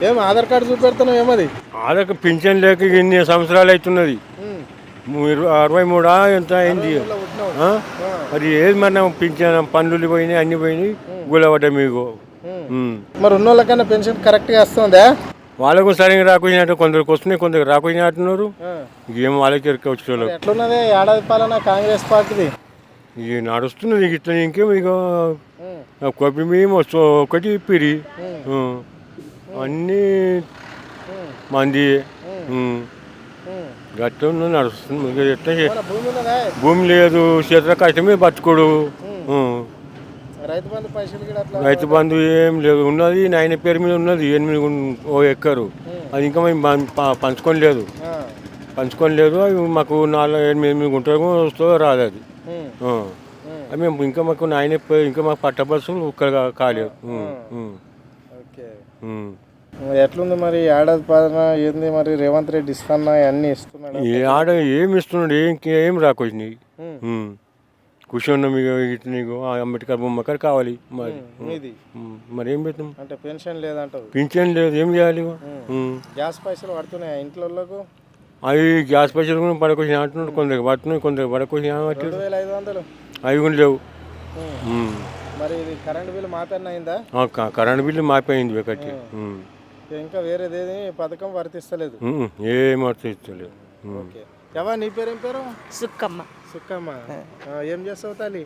ఏం ఆధార్ కార్డు చూపెడుతున్నావు ఏమది? ఆధార్ పింఛన్ లేక ఇన్ని సంవత్సరాలు అవుతున్నది. 63 ఎంత అయింది. మరి ఏది మరి పింఛన్ పనులు పోయినాయి, అన్ని పోయినాయి, గులబడ్డా మీకు. మరి ఉన్న వాళ్ళకన్నా పెన్షన్ కరెక్ట్గా వస్తుందా? వాళ్ళకు సరిగ్గా రాకపోయినట్టు కొందరికి వస్తున్నాయి, కొందరికి రాకపోయినట్టున్నారు. ఏం వాళ్ళకి వచ్చే ఎట్లున్నది ఏడాది పాలన కాంగ్రెస్ పార్టీది? ఇక నడుస్తున్నది ఇట్లా. ఇంకేం ఇక కొబ్బరి మేము ఒకటి పిరి అన్నీ మంది గట్ట నడుస్తుంది. ఎట్లా భూమి లేదు, చేతుల కష్టమే బతుకుడు. రైతు బంధు ఏం లేదు. ఉన్నది ఆయన పేరు మీద ఉన్నది 8 ఎకరు. అది ఇంకా మేము పంచుకోలేదు. అవి మాకు 4-8 గుంటలు వస్తుందో రాదు. అది మేము ఇంకా మాకు ఇంకా మాకు పట్ట బస్సులు ఇక్కడ కాలేదు. ఎట్లుంది మరి ఏడాది పాలన? ఏంది మరి రేవంత్ రెడ్డి ఇస్తున్నా అన్ని ఇస్తున్నాడు? ఏమి ఇస్తున్నాడు? ఏం రాకొచ్చినాయి. కూర్చున్నాం ఇక నీకు అంబేద్కర్ బొమ్మ కావాలి మరి ఏం పెడతాం అంటే పెన్షన్ లేదంటారు. పింఛన్ లేదు, ఏం చేయాలి? గ్యాస్ పైసలు పడుతున్నాయి ఇంట్లో? అవి గ్యాస్ పైసలు కూడా పడకొచ్చిన అంటున్నాడు. కొందరికి పడుతున్నాయి, కొందరికి పడకొచ్చిన 2500 అవి కూడా లేవు. మరి ఇది కరెంట్ బిల్లు మాపేనా అయిందా? కరెంట్ బిల్లు మాపోయింది ఒకటి. ఇంకా వేరేదేది పథకం వర్తిస్తలేదు? ఏం వర్తిస్తలేదు. ఎవా నీ పేరు? ఏం పేరు? సుక్కమ్మ. సుక్కమ్మ, ఏం చేస్తావు తల్లి?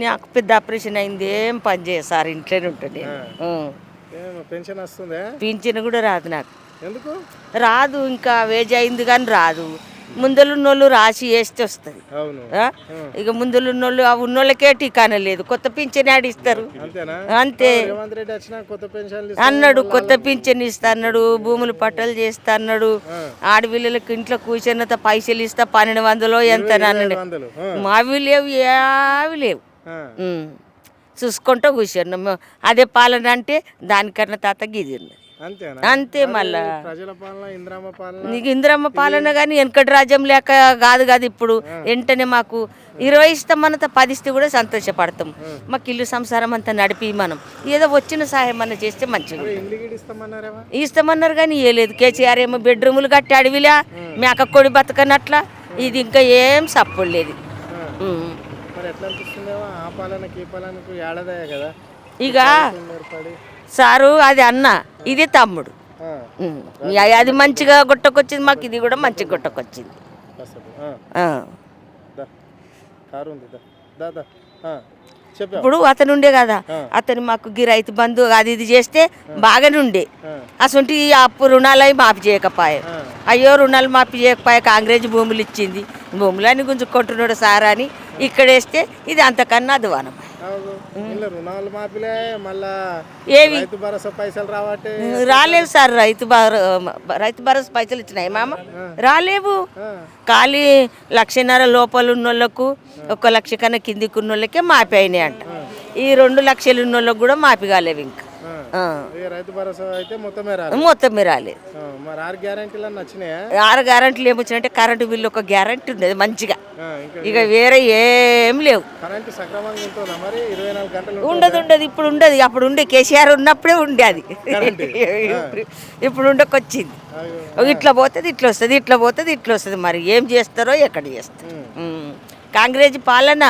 నాకు పెద్ద ఆపరేషన్ అయింది, ఏం పని చేస్తారు, ఇంట్లోనే ఉంటుంది. పెన్షన్ వస్తుందా? పింఛన్ కూడా రాదు నాకు. ఎందుకు రాదు? ఇంకా వేజ్ అయింది కానీ రాదు. ముందలున్నోళ్ళు రాసి వేస్తే వస్తుంది. ఇక ముందలున్నోళ్ళు ఉన్నోళ్ళకే టీకానే లేదు. కొత్త పింఛన్ ఆడిస్తారు అంతే. అన్నాడు కొత్త పింఛన్ ఇస్తా అన్నాడు, భూములు పట్టలు చేస్తా అన్నాడు, ఆడపిల్లలకు ఇంట్లో కూర్చున్నంత పైసలు ఇస్తా 1200 ఎంత అన్నాడు. మావి లేవు, ఏవి లేవు. చూసుకుంటూ కూర్చున్నాం. అదే పాలన అంటే దానికన్నా తాత గిది ఉన్నది అంతే. మళ్ళా నీకు ఇందిరమ్మ పాలన కానీ వెనకటి రాజ్యం లేక కాదు. ఇప్పుడు వెంటనే మాకు 20 ఇస్తామన్నంత 10 ఇస్తే కూడా సంతోషపడతాం. మాకు ఇల్లు సంసారం అంతా నడిపి మనం ఏదో వచ్చిన సహాయం అన్న చేస్తే మంచిగా ఇస్తామన్నారు కానీ ఇవ్వలేదు. కేసీఆర్ ఏమో బెడ్రూములు కట్టి అడవిలా మేక కొడి బతకనట్లా. ఇది ఇంకా ఏం సప్పుడు లేదు. ఇక సారు అది అన్న, ఇది తమ్ముడు. అది మంచిగా గుట్టకొచ్చింది, మాకు ఇది కూడా మంచిగా గుట్టకొచ్చింది. ఇప్పుడు అతను ఉండే కదా, అతను మాకు రైతు బంధు అది ఇది చేస్తే బాగానే ఉండే. అసలు అప్పు రుణాలు అవి మాఫీ చేయకపోయే. అయ్యో రుణాలు మాఫీ చేయకపోయే. కాంగ్రెస్ భూములు ఇచ్చింది, భూములన్నీ గుంజుకుంటున్నాడు సార్ అని ఇక్కడ వేస్తే ఇది అంతకన్నా అధ్వానం. ఏవి రాలేవు సార్? రైతు భరోసా పైసలు ఇచ్చినాయి మామ, రాలేవు. ఖాళీ 1,50,000 లోపల ఉన్నోళ్ళకు, 1 లక్ష కన్నా కిందికి ఉన్న వాళ్ళకే మాపి అయినాయి అంట. ఈ 2 లక్షలు ఉన్న వాళ్ళకి కూడా మాపి కాలేవు. ఇంకా మొత్తమే రాలేదు. 6 గ్యారెంటీలు ఏమొచ్చినాయంటే కరెంటు బిల్లు ఒక గ్యారెంటీ ఉండేది మంచిగా. ఇక వేరే ఏం లేవు. ఉండదు. ఇప్పుడు ఉండదు. అప్పుడు ఉండే కేసీఆర్ ఉన్నప్పుడే ఉండే అది. ఇప్పుడు ఉండకొచ్చింది. ఇట్లా పోతుంది, ఇట్లా వస్తుంది, ఇట్లా పోతుంది, ఇట్లా వస్తుంది. మరి ఏం చేస్తారో ఎక్కడ చేస్తారు? కాంగ్రెస్ పాలన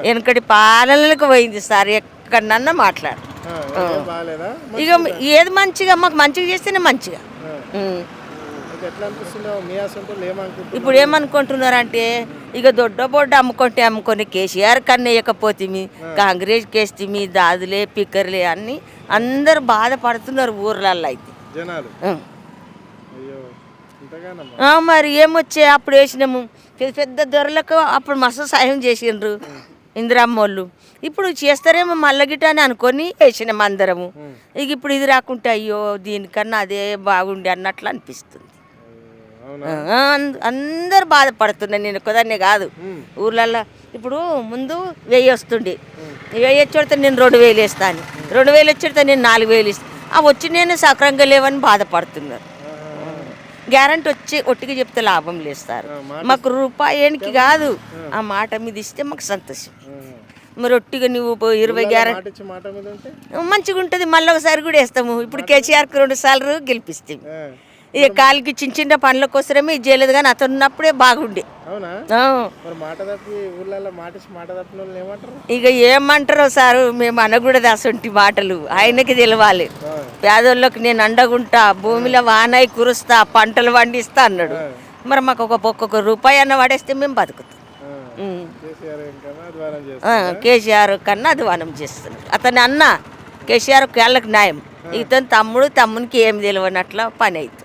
వెనకటి పాలనలకు పోయింది సార్. ఎక్కడన్నా మాట్లాడు. ఇక ఏది మంచిగా మాకు మంచిగా చేస్తేనే మంచిగా. ఇప్పుడు ఏమనుకుంటున్నారంటే ఇక దొడ్డ బొడ్డ అమ్ముకొని కేసీఆర్ కన్నేయకపోతే కాంగ్రెస్ కేస్తే దాదులే పిక్కర్లే అన్ని అందరు బాధపడుతున్నారు ఊర్లలో అయితే. మరి ఏమొచ్చే అప్పుడు వేసినాము పెద్ద దొరలకు. అప్పుడు మస్తు సాయం చేసిండ్రు ఇందిరమ్మ వాళ్ళు. ఇప్పుడు చేస్తారేమో మల్లగిట అని అనుకొని వేసినాం అందరము. ఇక ఇప్పుడు ఇది రాకుంటే అయ్యో దీనికన్నా అదే బాగుండే అన్నట్లు అనిపిస్తుంది. అందరు బాధపడుతున్నారు. నేను ఒకదాన్నే కాదు ఊర్లల్లో. ఇప్పుడు ముందు 1000 వస్తుండే, 1000 వచ్చేడితే నేను 2000 వేస్తాను, 2000 వచ్చేడితే నేను 4000 ఇస్తాను. ఆ వచ్చి నేను సక్రంగా లేవని బాధపడుతున్నారు. గ్యారంటీ వచ్చి ఒట్టిగా చెప్తే లాభం లేదు సార్. మాకు రూపాయికి కాదు, ఆ మాట మీద ఇస్తే మాకు సంతోషం. మరి ఒట్టిగా నువ్వు 20 గ్యారెంటీ మాట ఇచ్చి మాట మీద ఉంటే మంచిగా ఉంటుంది. మళ్ళీ ఒకసారి కూడా వేస్తాము. ఇప్పుడు కేసీఆర్కి 2 సార్లు గెలిపిస్తాం. ఆ. ఇక కాలికి చిన్న చిన్న పనుల కోసమే ఇది చేయలేదు, కానీ అతను ఉన్నప్పుడే బాగుండే. అవునా ఆ. మరి మాట తప్పి ఊళ్ళల్లో మాట ఇచ్చి మాట తప్పిన వాళ్ళు ఏమంటారు? ఇక ఏమంటారో సారు, మేము అనకూడదు అసంటి మాటలు, ఆయనకి తెలవాలి. ఆ. పేదోళ్ళకి నేను అండగుంటా, భూమిలో వానాయి కురుస్తా, పంటలు పండిస్తా అన్నాడు. మరి మాకు ఒక్కొక్క రూపాయి అన్న పడేస్తే మేము బతుకుతాం. ఆ. ఉం. కేసీఆర్ ఇంకా అధ్వానం చేస్తారు. కేసీఆర్ కన్నా అధ్వానం చేస్తున్నారు. అతని అన్న కేసీఆర్ వాళ్ళకి న్యాయం, ఇతను తమ్మునికి ఏం తెలియనట్ల పని అవుతుంది.